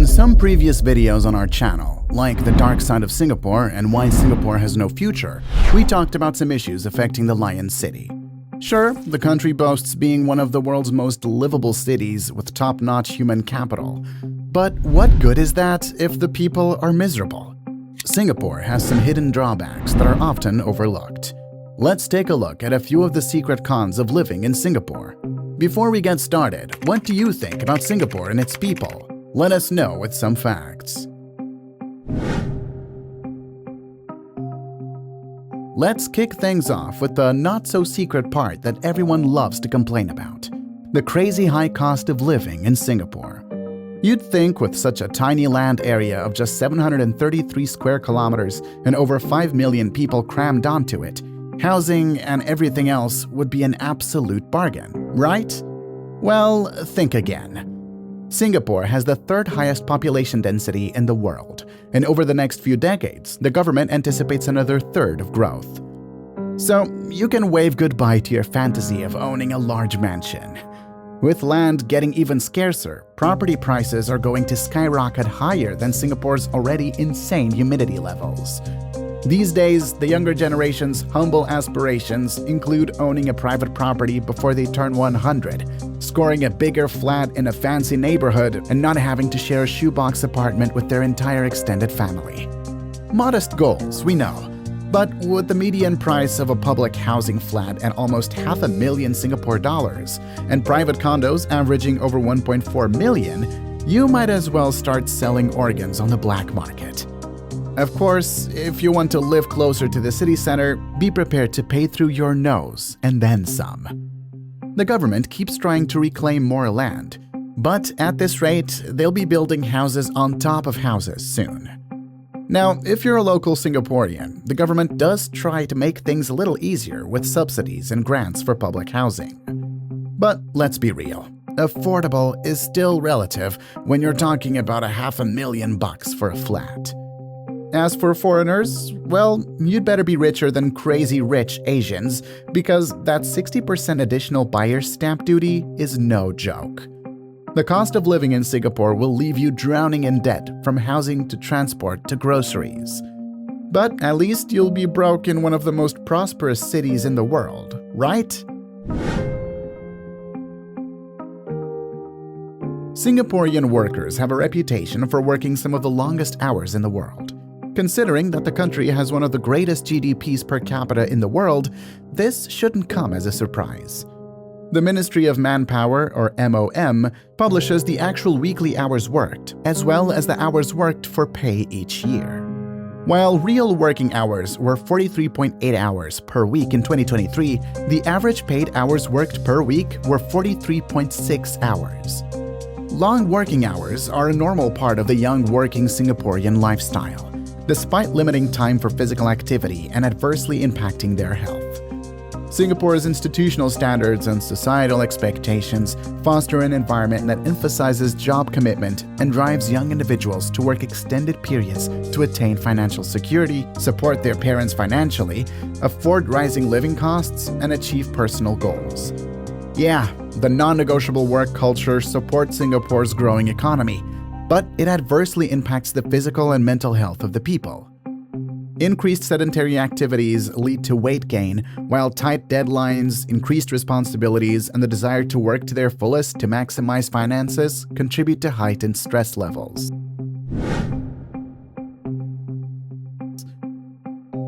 In some previous videos on our channel, like the dark side of Singapore and why Singapore has no future, we talked about some issues affecting the Lion City. Sure, the country boasts being one of the world's most livable cities with top-notch human capital. But what good is that if the people are miserable? Singapore has some hidden drawbacks that are often overlooked. Let's take a look at a few of the secret cons of living in Singapore. Before we get started, what do you think about Singapore and its people? Let us know with some facts. Let's kick things off with the not-so-secret part that everyone loves to complain about: the crazy high cost of living in Singapore. You'd think with such a tiny land area of just 733 square kilometers and over 5 million people crammed onto it, housing and everything else would be an absolute bargain, right? Well, think again. Singapore has the third highest population density in the world, and over the next few decades, the government anticipates another third of growth. So you can wave goodbye to your fantasy of owning a large mansion. With land getting even scarcer, property prices are going to skyrocket higher than Singapore's already insane humidity levels. These days, the younger generation's humble aspirations include owning a private property before they turn 100, scoring a bigger flat in a fancy neighborhood, and not having to share a shoebox apartment with their entire extended family. Modest goals, we know. But with the median price of a public housing flat at almost $500,000 Singapore dollars and private condos averaging over 1.4 million, you might as well start selling organs on the black market. Of course, if you want to live closer to the city center, be prepared to pay through your nose and then some. The government keeps trying to reclaim more land, but at this rate, they'll be building houses on top of houses soon. Now, if you're a local Singaporean, the government does try to make things a little easier with subsidies and grants for public housing. But let's be real, affordable is still relative when you're talking about $500,000 for a flat. As for foreigners, well, you'd better be richer than crazy rich Asians, because that 60% additional buyer's stamp duty is no joke. The cost of living in Singapore will leave you drowning in debt from housing to transport to groceries. But at least you'll be broke in one of the most prosperous cities in the world, right? Singaporean workers have a reputation for working some of the longest hours in the world. Considering that the country has one of the greatest GDPs per capita in the world, this shouldn't come as a surprise. The Ministry of Manpower, or MOM, publishes the actual weekly hours worked, as well as the hours worked for pay each year. While real working hours were 43.8 hours per week in 2023, the average paid hours worked per week were 43.6 hours. Long working hours are a normal part of the young working Singaporean lifestyle, despite limiting time for physical activity and adversely impacting their health. Singapore's institutional standards and societal expectations foster an environment that emphasizes job commitment and drives young individuals to work extended periods to attain financial security, support their parents financially, afford rising living costs, and achieve personal goals. Yeah, the non-negotiable work culture supports Singapore's growing economy, but it adversely impacts the physical and mental health of the people. Increased sedentary activities lead to weight gain, while tight deadlines, increased responsibilities, and the desire to work to their fullest to maximize finances contribute to heightened stress levels.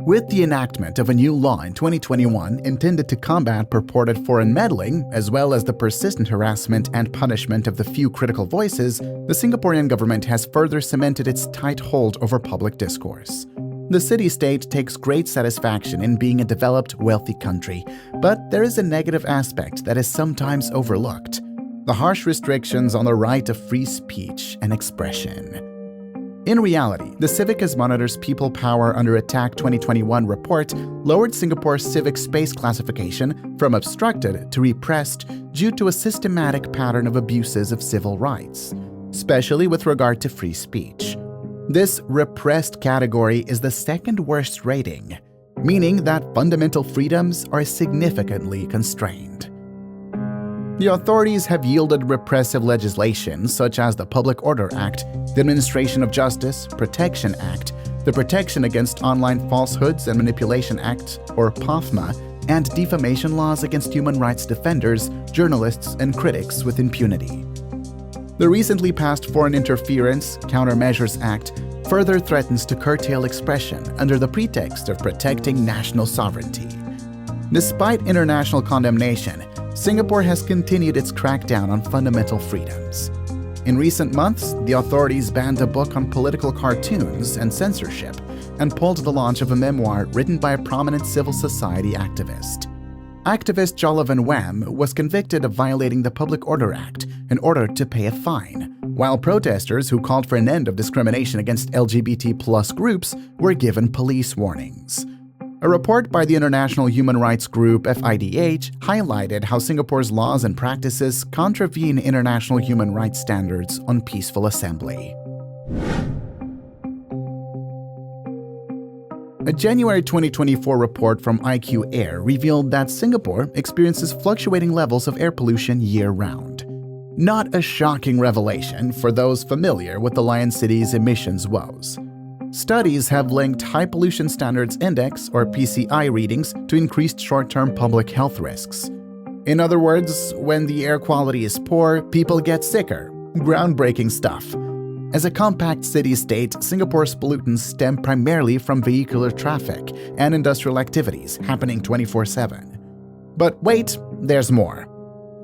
With the enactment of a new law in 2021 intended to combat purported foreign meddling, as well as the persistent harassment and punishment of the few critical voices, the Singaporean government has further cemented its tight hold over public discourse. The city-state takes great satisfaction in being a developed, wealthy country, but there is a negative aspect that is sometimes overlooked: the harsh restrictions on the right of free speech and expression. In reality, the Civicus Monitor's People Power Under Attack 2021 report lowered Singapore's civic space classification from obstructed to repressed due to a systematic pattern of abuses of civil rights, especially with regard to free speech. This repressed category is the second worst rating, meaning that fundamental freedoms are significantly constrained. The authorities have yielded repressive legislation such as the Public Order Act, the Administration of Justice Protection Act, the Protection Against Online Falsehoods and Manipulation Act, or POFMA, and defamation laws against human rights defenders, journalists, and critics with impunity. The recently passed Foreign Interference Countermeasures Act further threatens to curtail expression under the pretext of protecting national sovereignty. Despite international condemnation, Singapore has continued its crackdown on fundamental freedoms. In recent months, the authorities banned a book on political cartoons and censorship and pulled the launch of a memoir written by a prominent civil society activist. Activist Jolovan Wham was convicted of violating the Public Order Act and ordered to pay a fine, while protesters who called for an end of discrimination against LGBT+ groups were given police warnings. A report by the international human rights group FIDH highlighted how Singapore's laws and practices contravene international human rights standards on peaceful assembly. A January 2024 report from IQ Air revealed that Singapore experiences fluctuating levels of air pollution year-round. Not a shocking revelation for those familiar with the Lion City's emissions woes. Studies have linked High Pollution Standards Index, or PCI readings, to increased short-term public health risks. In other words, when the air quality is poor, people get sicker. Groundbreaking stuff. As a compact city-state, Singapore's pollutants stem primarily from vehicular traffic and industrial activities happening 24/7. But wait, there's more.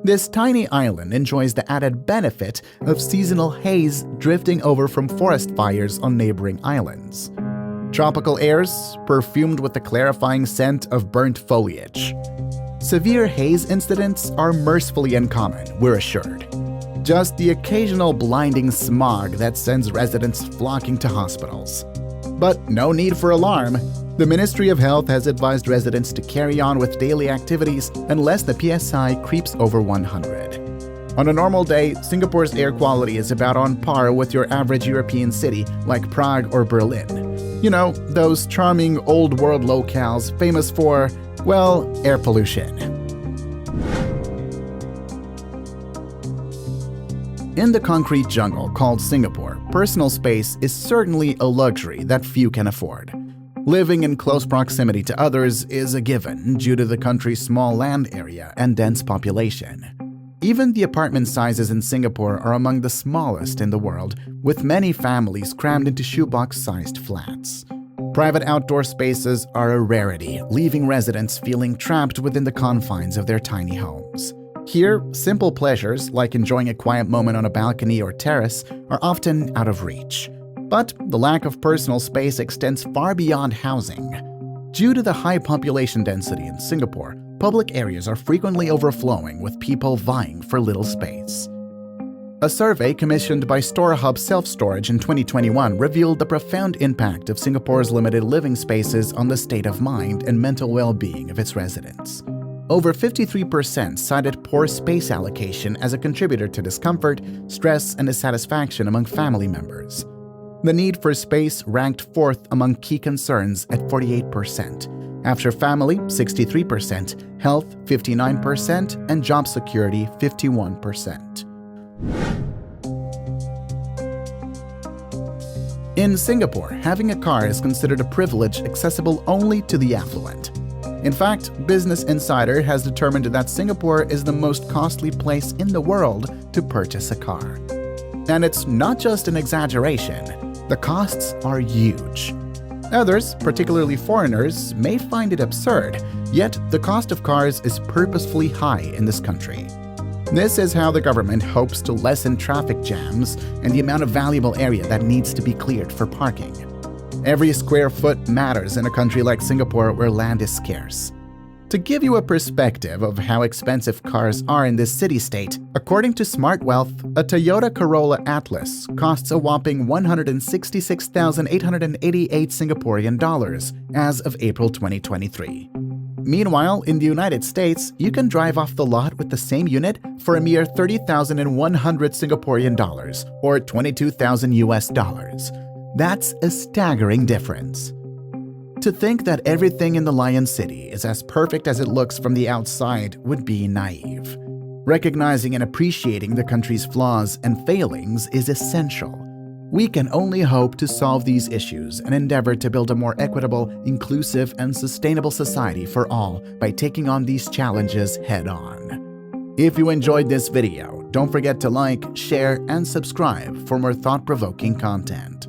This tiny island enjoys the added benefit of seasonal haze drifting over from forest fires on neighboring islands. Tropical airs, perfumed with the clarifying scent of burnt foliage. Severe haze incidents are mercifully uncommon, we're assured. Just the occasional blinding smog that sends residents flocking to hospitals. But no need for alarm. The Ministry of Health has advised residents to carry on with daily activities unless the PSI creeps over 100. On a normal day, Singapore's air quality is about on par with your average European city like Prague or Berlin. You know, those charming old world locales famous for, well, air pollution. In the concrete jungle called Singapore, personal space is certainly a luxury that few can afford. Living in close proximity to others is a given due to the country's small land area and dense population. Even the apartment sizes in Singapore are among the smallest in the world, with many families crammed into shoebox-sized flats. Private outdoor spaces are a rarity, leaving residents feeling trapped within the confines of their tiny homes. Here, simple pleasures like enjoying a quiet moment on a balcony or terrace are often out of reach. But the lack of personal space extends far beyond housing. Due to the high population density in Singapore, public areas are frequently overflowing with people vying for little space. A survey commissioned by StoreHub Self-Storage in 2021 revealed the profound impact of Singapore's limited living spaces on the state of mind and mental well-being of its residents. Over 53% cited poor space allocation as a contributor to discomfort, stress, and dissatisfaction among family members. The need for space ranked fourth among key concerns at 48%. After family, 63%, health, 59%, and job security, 51%. In Singapore, having a car is considered a privilege accessible only to the affluent. In fact, Business Insider has determined that Singapore is the most costly place in the world to purchase a car. And it's not just an exaggeration. The costs are huge. Others, particularly foreigners, may find it absurd, yet the cost of cars is purposefully high in this country. This is how the government hopes to lessen traffic jams and the amount of valuable area that needs to be cleared for parking. Every square foot matters in a country like Singapore where land is scarce. To give you a perspective of how expensive cars are in this city-state, according to Smart Wealth, a Toyota Corolla Atlas costs a whopping 166,888 Singaporean dollars as of April 2023. Meanwhile, in the United States, you can drive off the lot with the same unit for a mere 30,100 Singaporean dollars, or 22,000 US dollars. That's a staggering difference. To think that everything in the Lion City is as perfect as it looks from the outside would be naive. Recognizing and appreciating the country's flaws and failings is essential. We can only hope to solve these issues and endeavor to build a more equitable, inclusive, and sustainable society for all by taking on these challenges head-on. If you enjoyed this video, don't forget to like, share, and subscribe for more thought-provoking content.